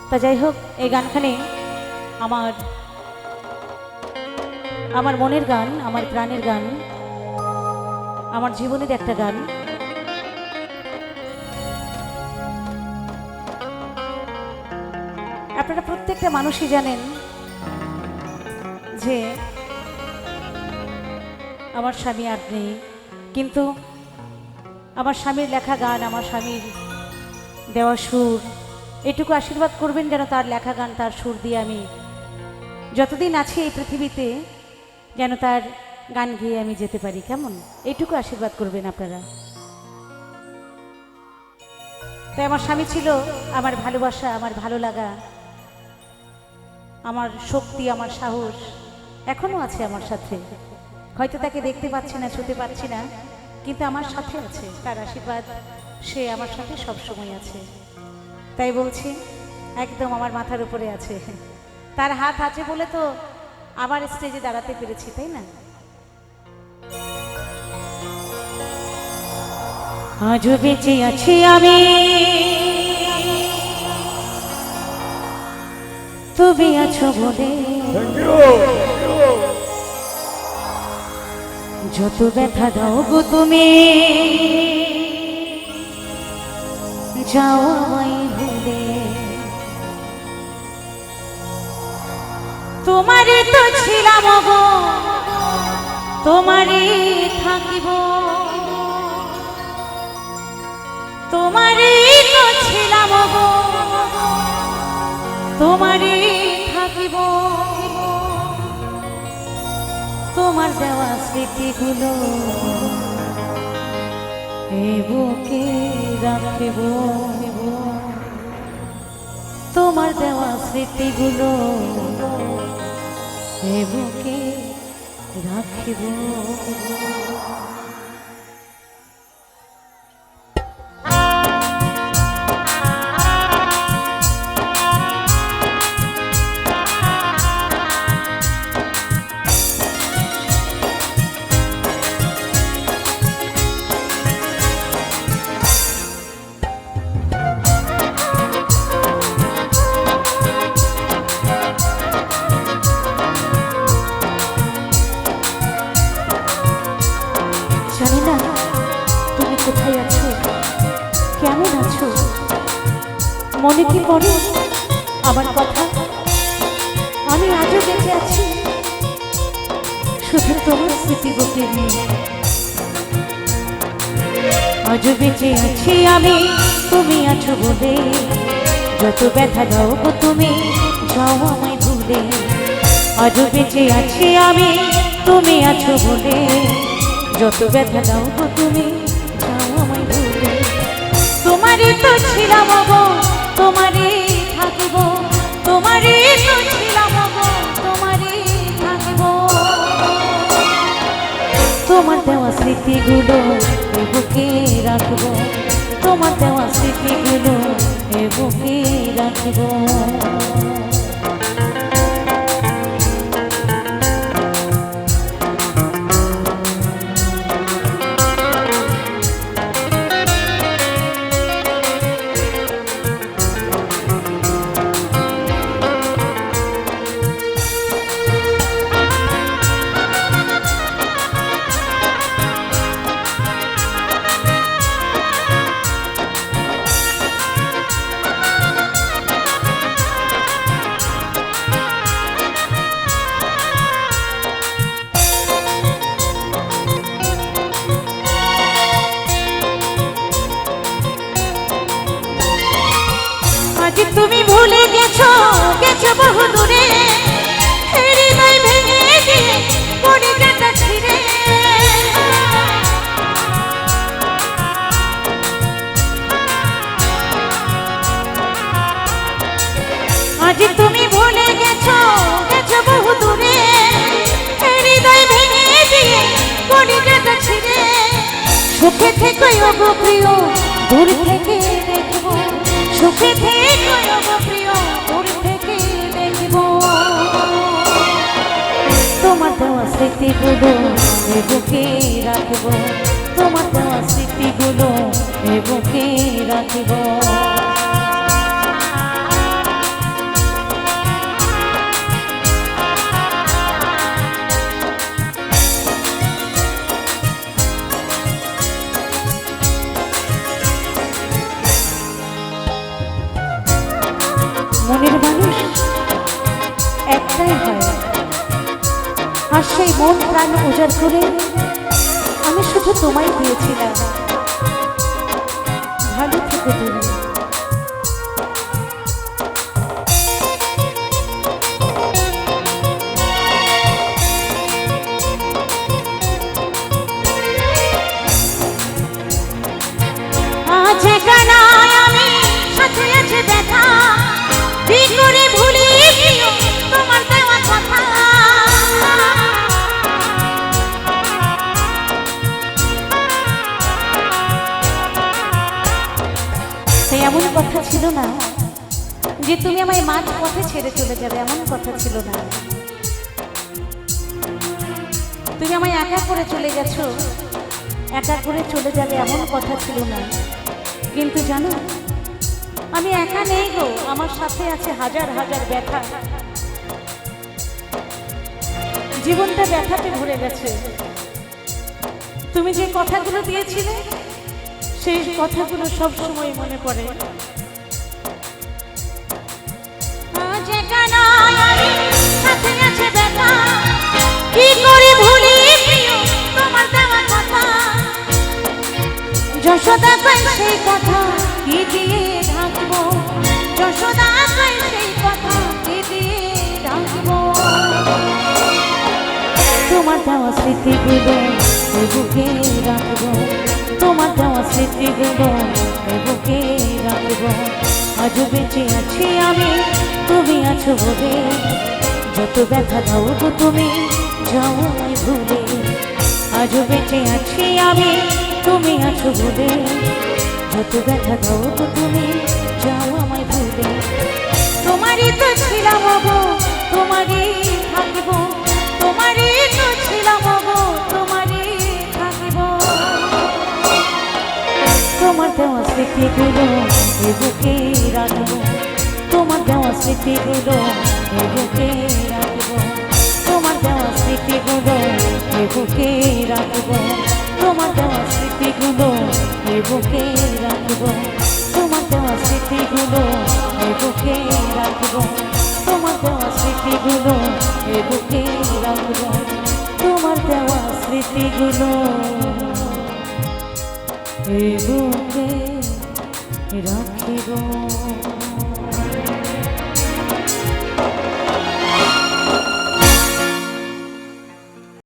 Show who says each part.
Speaker 1: তা যাই হোক, এই গানখানে আমার আমার মনের গান, আমার প্রাণের গান, আমার জীবনের একটা গান। আপনারা প্রত্যেকটা মানুষই জানেন যে আমার স্বামী আর নেই, কিন্তু আমার স্বামীর লেখা গান, আমার স্বামীর দেওয়া সুর, এটুকু আশীর্বাদ করবেন যেন তার লেখা গান, তার সুর দিয়ে আমি যতদিন আছি এই পৃথিবীতে যেন তার গান গেয়ে আমি যেতে পারি। কেমন? এইটুকু আশীর্বাদ করবেন আপনারা। তাই আমার স্বামী ছিল আমার ভালোবাসা, আমার ভালো লাগা, আমার শক্তি, আমার সাহস, এখনো আছে আমার সাথে। হয়তো তাকে দেখতে পাচ্ছি না, ছুতে পাচ্ছি না, কিন্তু আমার সাথে আছে। তার আশীর্বাদ, সে আমার সাথে সব সময় আছে। তাই বলছি, একদম আমার মাথার উপরে আছে। তার হাত আছে বলে তো আবার স্টেজে দাঁড়াতে পেরেছি, তাই না? আজও বেঁচে আছি আমি, তুমি আছো বলে। যত ব্যথা দাও গো তুমি, যাও আমায় ভুলে। তোমারই তো ছিলাম গো, তোমারই থাকিব, তোমারই তো ছিলাম গো, তোমারই থাকিব। তোমার দেওয়া স্মৃতিগুলো এ বুকে রাখিব, তোমার দেওয়া স্মৃতিগুলো এ বুকে রাখিব। জানি না তুমি কোথায় আছো, কেমন আছো, মনে কি পড়ে আমার কথা? আমি আজও বেঁচে আছি শুধু তোমার স্মৃতি বুকে নিয়ে। আজও বেঁচে আছি আমি, তুমি আছো বলে। যত ব্যথা দাও গো তুমি, যাও আমায় ভুলে। আজও বেঁচে আছি আমি, তুমি আছো বলে। যত ব্যথা দাও গো তুমি, যাও আমায় ভুলে। তোমারই তো ছিলাম গো, তোমারই থাকিব, তোমারই তো ছিলাম গো, তোমারই থাকিব। তোমার দেওয়া স্মৃতিগুলো এ বুকে রাখব, তোমার দেওয়া স্মৃতিগুলো এ বুকে রাখব। আজ তুমি ভুলে গেছো, গেছো বহু দূরে, হৃদয় ভেঙে দিয়ে কলিজাটা ছিঁড়ে। আজ তুমি ভুলে গেছো, গেছো বহু দূরে, হৃদয় ভেঙে দিয়ে কলিজাটা ছিঁড়ে। সুখে থেকো গো প্রিয়, দূর থেকে দেখবো, সুখে থেকো গো প্রিয়, দূর থেকে দেখব। তোমার দেওয়া স্মৃতিগুলো এ বুকে রাখব, তোমার দেওয়া স্মৃতিগুলো এ বুকে রাখব। মনের মানুষ একটাই হয়, আর সেই মন প্রাণ উজাড় করে আমি শুধু তোমায় দিয়েছিলাম। ভালো থেকো তুমি। আছে কানায় আমি সাথে আছে দেখা, কি করে ভুলি প্রিয় তোমার দেওয়া কথা। তাই এমন কথা ছিল না যে তুমি আমায় মাঝ পথে ছেড়ে চলে যাবে, এমন কথা ছিল না। তুমি আমায় একা করে চলে গেছো, একা করে চলে যাবে এমন কথা ছিল না। কিন্তু জানো আমি একা নেই গো, আমার সাথে আছে হাজার হাজার ব্যথা। জীবনটা ব্যথাতে ভরে গেছে। তুমি যে কথাগুলো দিয়েছিলে সেই কথাগুলো সব সময় মনে পড়ে। আজ একা নই আমি, সাথে আছে ব্যথা, কি করে ভুলি প্রিয় তোমার দেওয়া কথা। যশোদা কই সেই কথা কি দিয়ে ঢাকবো, যশোদা কই সেই কথা কি দিয়ে ঢাকবো। তোমার দেওয়া স্মৃতিগুলো বুকে রাখবো, তোমার দেওয়া স্মৃতিগুলো বুকে রাখবো। আজও বেঁচে আছি আমি, তুমি আছো বলে, যত ব্যথা দাও গো তুমি যাও আমায় ভুলে। আজও বেঁচে আছি আমি, তুমি আছো বলে, যত ব্যথা দাও গো তুমি যাও আমায় ভুলে। তোমারই তো ছিলাম গো, তোমারই থাকবো, তোমারই তো ছিলাম গো, তোমারই থাকবো। তোমার দেওয়া স্মৃতিগুলো বুকে রাখবো, তোমার দেওয়া স্মৃতিগুলো বুকে রাখবো, তোমার দেওয়া স্মৃতিগুলো বুকে রাখবো, তোমার দেওয়া স্মৃতিগুলো বুকে রাখবো, তোমার দেওয়া স্মৃতিগুলো বুকে রাখবো, তোমার দেওয়া স্মৃতিগুলো বুকে রাখবো, তোমার দেওয়া স্মৃতিগুলো বুকে রাখিব।